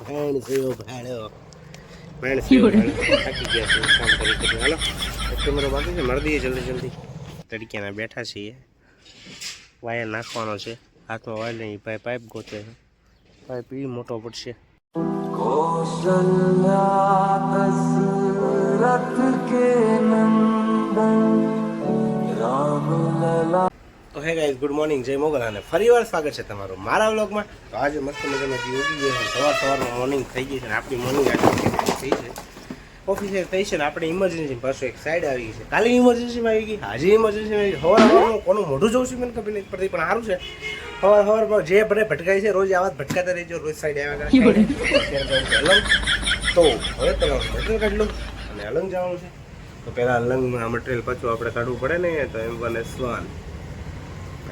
ભેણ સેવો ભાડ્યો ભેણ સેવો ભાડ્યો થાકી ગયા છે કામ કરી હાલો કેમેરો બાકી છે મારી દઈએ જલ્દી જલ્દી તડક્યાના બેઠા છીએ વાયર નાખવાનો છે હાથમાં વાયર નહીં પાઇપ ગોતે છે પાઇપ એ મોટો પડશે તો હે ગાઈઝ ગુડ મોર્નિંગ જય મોગલ અને ફરીવાર સ્વાગત છે તમારું મારા વ્લોગમાં. તો આજે મસ્ત મજામાં ઉગી ગયો છે સવારમાં મોર્નિંગ થઈ ગઈ છે અને આપણી મોર્નિંગ આજે થઈ છે ઓફિસે થઈ છે ને આપણે ઇમરજન્સી પાછું એક સાઈડ આવી ગઈ છે. કાલે ઇમરજન્સીમાં આવી ગઈ આજે ઇમરજન્સીમાં આવી ગઈ. સવારમાં કોનું મોઢું જોઉં છું મને ખબર નથી પડતી પણ સારું છે સવારમાં જે ભલે ભટકાય છે રોજ આવા ભટકાતા રહેજો રોજ સાઈડ આવ્યા કરે અલંગ. તો હવે પેલા મટીરિયલ કાઢી લઉં અને અલંગ જવાનું છે. તો પહેલાં અલંગમાં મટીરિયલ પાછું આપણે કાઢવું પડે ને તો એમ બને સ્વાન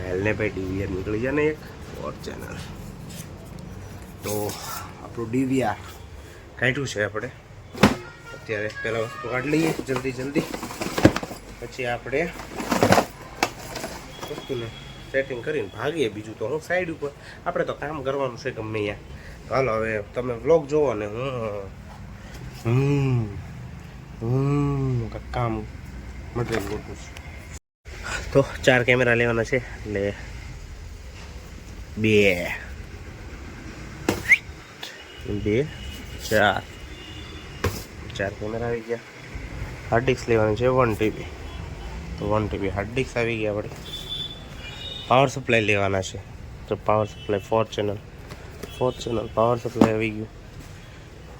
હેલને ભાઈ ડીવીઆર નીકળી જાય ને એક ફોર્ચ્યુનર. તો આપણું ડીવીઆર કાઢ્યું છે આપણે અત્યારે. પહેલાં વસ્તુ કાઢી લઈએ જલ્દી પછી આપણે વસ્તુને સેટિંગ કરીને ભાગીએ. બીજું તો હું સાઈડ ઉપર આપણે તો કામ કરવાનું છે ગમે ત્યાં. તો હાલો હવે તમે વ્લોગ જોવો ને હું કામ મટીરિયલ ગોઠવું છું. તો 4 કેમેરા લેવાના છે એટલે 2 4 કેમેરા આવી ગયા. હાર્ડ ડિસ્ક લેવાની છે 1 TB. તો 1 TB હાર્ડ ડિસ્ક આવી ગયા. આપણે પાવર સપ્લાય લેવાના છે તો પાવર સપ્લાય ફોર્ચ્યુનર પાવર સપ્લાય આવી ગયું.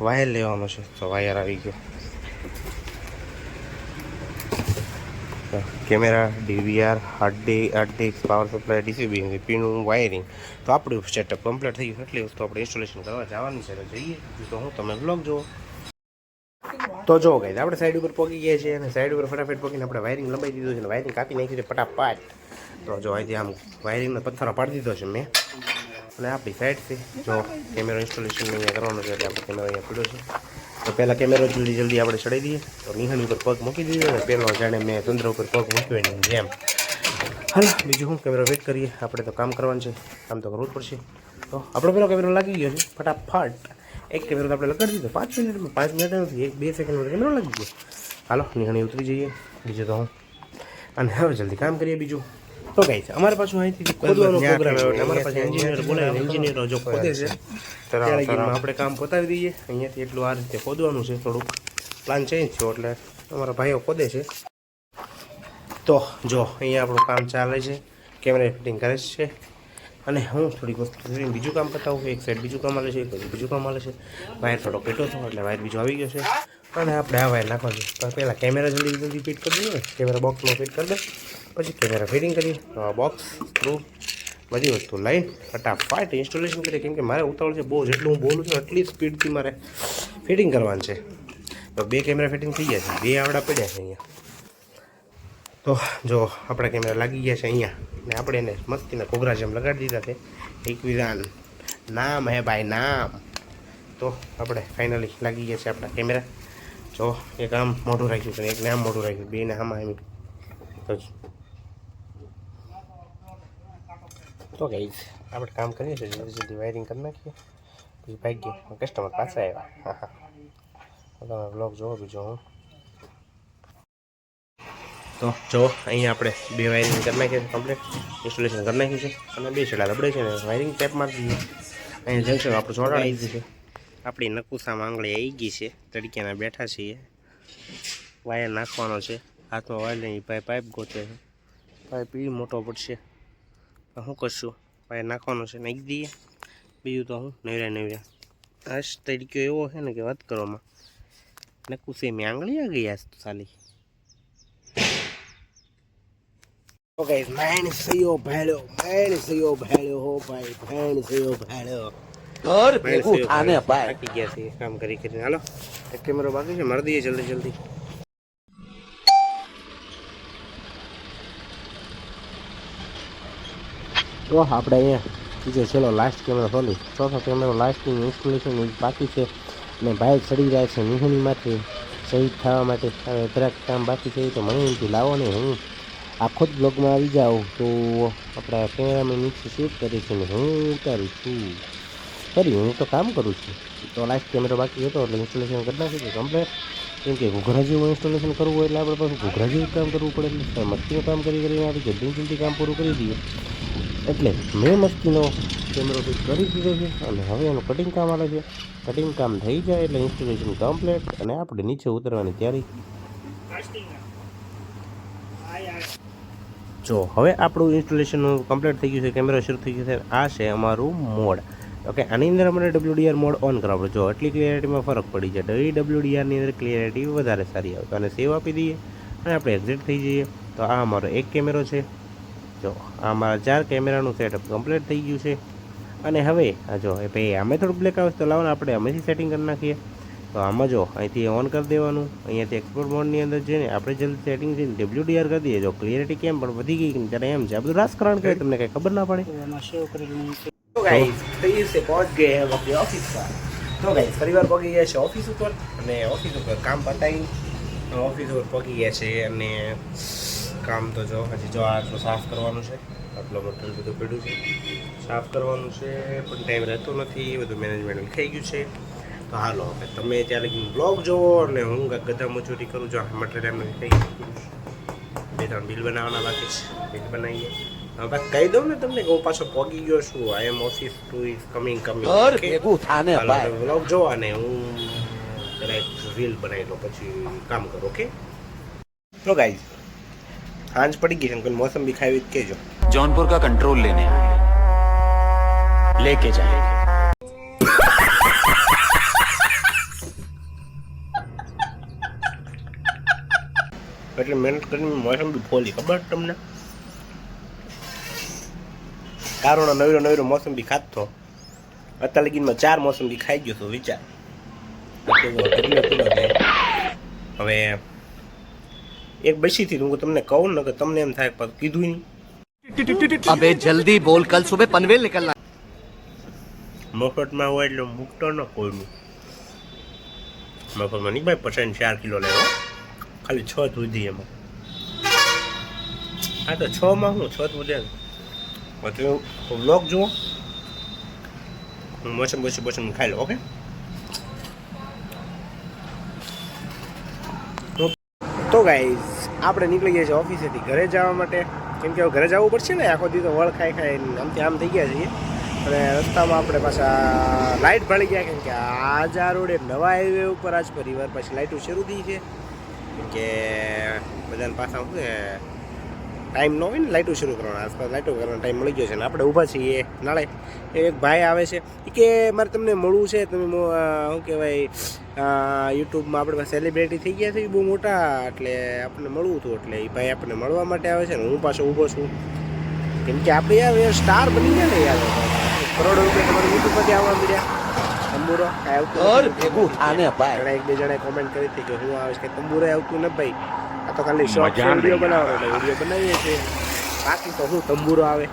વાયર લેવાનો છે તો વાયર આવી ગયો. Camera DVR hard disk power supply DCB પીનું વાયરિંગ. તો આપણું સેટઅપ કમ્પ્લીટ થઈ ગયું. એટલી વસ્તુ આપણે ઇન્સ્ટોલેશન કરવા જવાની છે. જઈએ તો હું તમે બ્લોગ જુઓ. તો જો ગઈ આપણે સાઈડ ઉપર પહોંચી ગયા છીએ અને સાઈડ ઉપર ફટાફટ પહોંચીને આપણે વાયરિંગ લંબાઈ દીધું છે અને વાયરિંગ કાપી નાખ્યું છે ફટાફટ. તો જો અહીંથી આમ વાયરિંગનો પથ્થરો પાડી દીધો છે મેં અને આપણી સાઈડથી જો કેમેરો ઇન્સ્ટોલેશન અહીંયા કરવાનો છે એટલે આપણે કેમેરો અહીંયા પીડ્યો છે. તો પહેલાં કેમેરો જલ્દી આપણે ચડાવી દઈએ. તો નિહાણી ઉપર પગ મૂકી દીધો અને પહેલો જાણે મેં ચંદ્ર ઉપર પગ મૂક્યો એની જેમ. હાલો બીજું હું કેમેરો વેટ કરીએ. આપણે તો કામ કરવાનું છે કામ તો કરવું જ પડશે. તો આપણો પેલો કેમેરો લાગી ગયો છે ફટાફટ. એક કેમેરો તો આપણે લગાડી દીધો 5 મિનિટમાં 5 મિનિટ નથી 1-2 સેકન્ડમાં કેમેરો લાગી ગયો. હાલો નિહાણી ઉતરી જઈએ. બીજું તો હું અને હવે જલ્દી કામ કરીએ. બીજું તો કઈ છે અમારે પાછું અહીંથી ખોદવાનો પ્રોગ્રામ આવ્યો એટલે અમારે પાસે એન્જિનિયર બોલાવીને એન્જિનિયરો જો ખોદે છે ત્યારે આપણે કામ પતાવી દઈએ. અહીંયાથી એટલું આ રીતે ખોદવાનું છે. થોડુંક પ્લાન ચેન્જ થયો એટલે અમારા ભાઈઓ ખોદે છે. તો જો અહીંયા આપણું કામ ચાલે છે. કેમેરા ફિટિંગ કરે છે અને હું થોડીક વસ્તુ કરીને બીજું કામ પતાવું. એક સાઈડ બીજું કામ હાલે છે બીજું કામ હાલે છે. વાયર થોડો પેટો હતો એટલે વાયર બીજો આવી ગયો છે અને આપણે આ વાયર નાખવા છે. તો પહેલાં કેમેરા જલ્દી ફિટ કરી દઈએ. કેમેરા બોક્સમાં ફિટ કરી દે પછી કેમેરા ફિટિંગ કરીએ. બોક્સ સ્ક્રૂ બધી વસ્તુ લઈને ફટાફટ ઇન્સ્ટોલેશન કરીએ. કેમ કે મારે ઉતાવળ છે બહુ. જેટલું હું બોલું છું એટલી સ્પીડથી મારે ફિટિંગ કરવાનું છે. તો 2 કેમેરા ફિટિંગ થઈ ગયા છે 2 આવડા પડ્યા છે અહીંયા. તો જો આપણા કેમેરા લાગી ગયા છે અહીંયા ને આપણે એને મસ્તીના કોગરા જેમ લગાડી દીધા છે. એકવિધાન નામ હે ભાઈ નામ. તો આપણે ફાઇનલી લાગી ગયા છે આપણા કેમેરા. જો એક આમ મોઢું રાખ્યું છે એકને આમ મોઢું રાખ્યું બેને આમાં એમ. તો ગાઈઝ આપણે કામ કરીએ છીએ જલ્દી વાયરિંગ કરી નાખીએ પછી ભાગીએ. કસ્ટમર પાછા આવ્યા. હા તમે બ્લોગ જોવો બીજો હું. તો જો અહીંયા આપણે 2 વાયરિંગ કરી નાખીએ કમ્પ્લીટ ઇન્સ્ટોલેશન કરી નાખ્યું છે અને 2 છેડા રબડે છે ને વાયરિંગ ટેપ મારી દીધી. અહીંયા જંક્શન આપણું જોડાડી દીધું છે. આપણી નકુસામાં આંગળી આવી ગઈ છે. તડક્યાના બેઠા છીએ. વાયર નાખવાનો છે. હાથમાં વાયર નહીં પાઇપ ગોતે છે. પાઇપ એ મોટો પડશે. શું કરશું વાયર નાખવાનો છે નાખી દઈએ. બીજું તો હું નવર્યા આ તડક્યો એવો છે ને કે વાત કરવામાં નકુસે મેં આંગળી આ ગઈ આજ તો સાલી. તો ગાઈસ ભેણ સેવો ભાડ્યો હો ભાઈ ભેણ સેવો ભાડ્યો ઘર ભેગું થાને ભાઈ. થાકી ગયા છે કામ કરીને. હાલો એક કેમેરો બાકી છે મારી દઈએ જલ્દી. તો આપણે અહીંયા બીજો છેલ્લો લાસ્ટ કેમેરો ખોલી ચોથો કેમેરો લાસ્ટની ઇન્સ્ટોલેશન બાકી છે ને ભાઈ ચડી રહ્યા છે નિહણીમાંથી શહીદ થવા માટે. હવે જરાક કામ બાકી છે તો મને એમથી લાવો ને હું આખો જ બ્લોગમાં આવી જાઉં. તો આપણા કેમેરામાં નીચે શૂટ કરે છે ને હું ઉતારું છું. હું તો કામ કરું છું. તો લાઈફ કેમેરો બાકી હતો એટલે ઇન્સ્ટોલેશન કરી નાખ્યું હતું કમ્પ્લીટ. કેમ કે ઘૂઘરા જેવું ઇન્સ્ટોલેશન કરવું હોય એટલે આપણે પાછું ઘૂઘરા જેવું કામ કરવું પડે, એટલે મસ્તીનું કામ કરીને આપણે જલ્દી કામ પૂરું કરી દઈએ. એટલે મેં મસ્તીનો કેમેરો ફિટ કરી દીધો છે અને હવે એનું કટિંગ કામ આવે છે. કટિંગ કામ થઈ જાય એટલે ઇન્સ્ટોલેશન કમ્પ્લીટ અને આપણે નીચે ઉતરવાની તૈયારી. જો હવે આપણું ઇન્સ્ટોલેશન કમ્પ્લીટ થઈ ગયું છે, કેમેરો શરૂ થઈ ગયો છે. આ છે અમારું મોડ. ઓકે, આની અંદર આપણે WDR મોડ ઓન કરાવડો. જો એટલી ક્લિયરિટીમાં ફરક પડી જાય. WDRની અંદર ક્લિયરિટી વધારે સારી આવે. તો આને સેવ આપી દઈએ અને આપણે એક્ઝિટ થઈ જઈએ. તો આ અમારો એક કેમેરો છે. જો આ મારા 4 કેમેરાનું સેટઅપ કમ્પ્લીટ થઈ ગયું છે. અને હવે જો ભાઈ અમે થોડુંક બ્લેક આવે તો લાવો ને આપણે અમેથી સેટિંગ કરી નાખીએ. તો આમાં જો અહીંથી ઓન કરી દેવાનું. અહીંયાથી એક્સપોર્ટ મોડની અંદર જઈને આપણે જલ્દી સેટિંગ થઈને WDR કરી દઈએ. જો ક્લિયરિટી કેમ પણ વધી ગઈ ત્યારે એમ છે. આ બધું રાજકારણ કહે તમને કંઈ ખબર ના પડે. तो गाइस फिर से पहुंच गए हम अपनी ऑफिस पर. तो गाइस ફરીવાર પહોંચી ગયા છે ઓફિસ ઉપર અને ઓફિસ ઉપર કામ પતાવી ઓફિસ ઉપર પહોંચી ગયા છે. અને કામ તો જો હજી જો આટલું સાફ કરવાનું છે, આટલો મટીરિયલ બધું પડ્યું છે, સાફ કરવાનું છે પણ ટાઈમ રહેતો નથી. બધું મેનેજમેન્ટ થઈ ગયું છે. તો હાલો હવે તમે ત્યાં લગી બ્લોગ જોવો અને હું ગધા મજૂરી કરું છું. મટીરિયલ એમ થઈ ગયું. 2-3 બિલ બનાવવાના બાકી છે, બિલ બનાવીએ. હવે કહી દઉં ને તમને કે હું પાછો પહોંચી ગયો છું. I am office to is coming vlog જોવા ને હું કદાચ રીલ બનાવી લો પછી કામ કરો. ઓકે તો ગાઈઝ સાંજ પડી ગઈ છે, મોસમ બી ખાવી કહેજો. जौनपुर का कंट्रोल लेने लेके जाए. એટલે મહેનત કરીને મોસમ બી ફોલી ખબર તમને. કારોનો નવીરો મોસમ બી ખાતો અત્યાર લગીનમાં 4 મોસમ બી ખાઈ ગયો તો વિચાર. હવે એક બસીથી હું તમને કહું ને કે તમને એમ થાય પણ કીધું નહીં. अबे जल्दी बोल, कल सुबह पनवेल निकलना. મફતમાં હોય એટલે મૂકતો ન કોઈનું. મફતમાં નહીં ભાઈ 4 કિલો લેવો ખાલી 6 સુધી એમાં. હા તો 6 માં હું 6 વધે ને પછી વ્લોગ જુઓ. હું મોસમ ખાઈ લો. ઓકે તો ગાઈઝ આપણે નીકળી ગયા છીએ ઓફિસેથી ઘરે જવા માટે. કેમ કે હવે ઘરે જવું પડશે ને, આખો દી તો વળ ખાઈ આમથી આમ થઈ ગયા છીએ. અને રસ્તામાં આપણે પાછા લાઇટ ભળી ગયા. કેમ કે આજ આ રોડે નવા હાઈવે ઉપર આજ પરિવાર પાછી લાઇટો શરૂ થઈ છે. કેમ કે બધાને પાછા શું છે ટાઈમ ન હોય ને લાઇટો શરૂ કરવાના, આસપાસ લાઇટો કરવાનો ટાઈમ મળી ગયો છે. ને આપણે ઊભા છીએ નાળે. એક ભાઈ આવે છે એ કે મારે તમને મળવું છે. તમે શું કહેવાય યુટ્યુબમાં આપણે પાસે સેલિબ્રિટી થઈ ગયા છે બહુ મોટા, એટલે આપણને મળવું હતું. એટલે એ ભાઈ આપણને મળવા માટે આવે છે ને હું પાછો ઊભો છું. કેમ કે આપણે યાર સ્ટાર બની ગયા ને યાર, કરોડો રૂપિયા તમારે યુટ્યુબમાંથી આવવા મળ્યા. તંબુરો એક બે જણાએ કોમેન્ટ કરી હતી કે હું આવે છે કે તંબુરો આવતું ને ભાઈ, આ તો ખાલી શોર્ટ વિડીયો બનાવવાનો એટલે વિડીયો બનાવીએ છીએ. બાકી તો શું તંબુરો આવે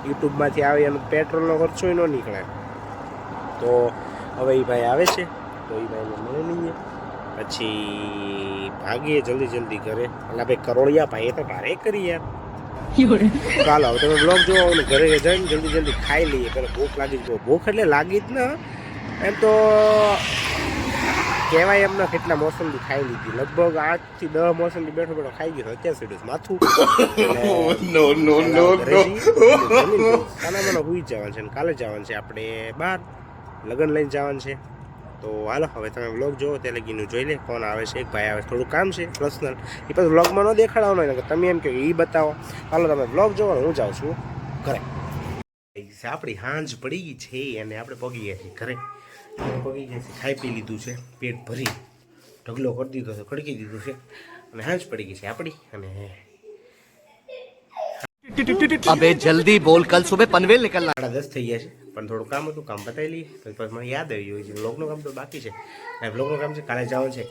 યુટ્યુબમાંથી આવે એનો પેટ્રોલનો ખર્ચો ન નીકળે. તો હવે એ ભાઈ આવે છે તો એ ભાઈને મળી લઈએ પછી ભાગીએ જલ્દી ઘરે. એટલે ભાઈ કરોડિયા ભાઈ તો ભારે કરી યાર. ચાલો હવે તમે બ્લોગ જોવો ને ઘરે જઈને જલ્દી ખાઈ લઈએ. પેલા ભૂખ લાગી જ, ભૂખ એટલે લાગી જ ને એમ તો કહેવાય એમના કેટલા મોસમથી ખાઈ લીધી. લગભગ 8 થી 10 મોસમથી બેઠો ખાઈ ગયો. અત્યાર સુધી માથું કાના મને હુઈ જવાનું છે. કાલે જવાનું છે આપણે બહાર લગ્ન લઈને જવાનું છે. તો હાલો હવે તમે વ્લોગ જોવો ત્યાં લગીનું જોઈ લે. ફોન આવે છે, એક ભાઈ આવે, થોડું કામ છે પર્સનલ. એ પછી વ્લોગમાં ન દેખાડવાનું હોય ને તમે એમ કહો એ બતાવો. હાલો તમે વ્લોગ જોવો, હું જાઉં છું ઘરે. આપણી સાંજ પડી ગઈ છે અને આપણે પગી ગયા છીએ ઘરે. પગી ગયા છે, ખાઈ પી લીધું છે, પેટ ભરી ઢગલો કરી દીધો છે, ખડકી દીધું છે અને સાંજ પડી ગઈ છે આપણી. અને अबे जल्दी बोल, कल सुबह पनवेल निकलना. 10:30 થઈ ગયા છે પણ થોડું કામ હતું, કામ પતાવી લઈએ. પછી મને યાદ આવી ગયું છે વ્લોગનું કામ તો બાકી છે. વ્લોગનું કામ છે, કાલે જવાનું છે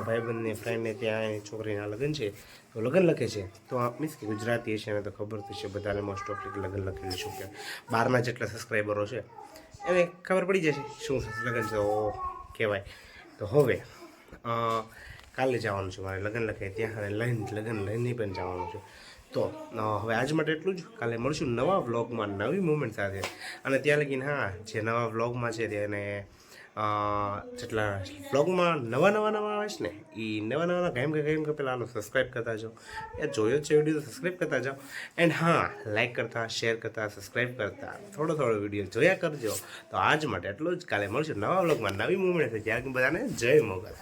ભાઈબંધને ફ્રેન્ડને ત્યાં છોકરીના લગ્ન છે. તો લગ્ન લખે છે તો મીન્સ કે ગુજરાતી છે ને તો ખબર તો છે બધાને મોસ્ટ ઓફ લગ્ન લખેલું શું કે 12 જેટલા સબસ્ક્રાઈબરો છે એને ખબર પડી જશે શું લગ્ન છે કહેવાય. તો હવે કાલે જવાનું છે મારે લગ્ન લખે ત્યાં લગ્ન લઈને પણ જવાનું છે. તો હવે આજ માટે એટલું જ. કાલે મળશું નવા વ્લોગમાં નવી મુમેન્ટ સાથે. અને ત્યાં લગીને હા જે નવા વ્લોગમાં છે તેને જેટલા બ્લોગમાં નવા આવે છે ને એ નવા ગેમ કે પહેલાં આનો સબસ્ક્રાઈબ કરતા જાઓ. એ જોયો છે વિડીયો તો સબસ્ક્રાઈબ કરતા જાઓ. એન્ડ હા, લાઈક કરતા, શેર કરતા, સબસ્ક્રાઈબ કરતા થોડો વિડીયો જોયા કરજો. તો આજ માટે એટલું જ. કાલે મળશું નવા બ્લોગમાં નવી મુવમેન્ટ છે. ત્યાં બધાને જય મોગલ.